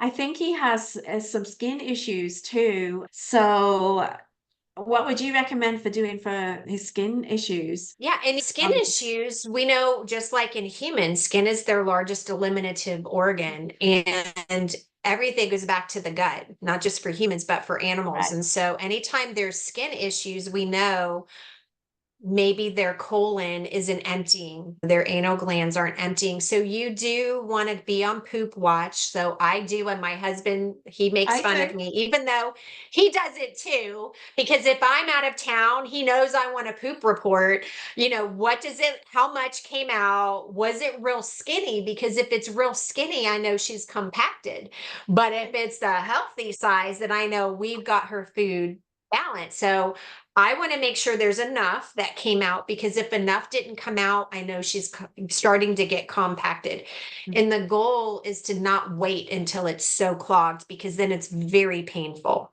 I think he has some skin issues too. So, what would you recommend for doing for his skin issues? Yeah, and skin Um, issues, we know just like in humans, skin is their largest eliminative organ, and everything goes back to the gut, not just for humans, but for animals. right. And so anytime there's skin issues, we know maybe their colon isn't emptying, their anal glands aren't emptying. So you do want to be on poop watch. So I do, and my husband, he makes I fun do. of me, even though he does it too, because if I'm out of town, he knows I want a poop report. What does it, how much came out? Was it real skinny? Because if it's real skinny, I know she's compacted. But if it's the healthy size, then I know we've got her food balanced. So I want to make sure there's enough that came out, because if enough didn't come out, I know she's starting to get compacted. And the goal is to not wait until it's so clogged, because then it's very painful.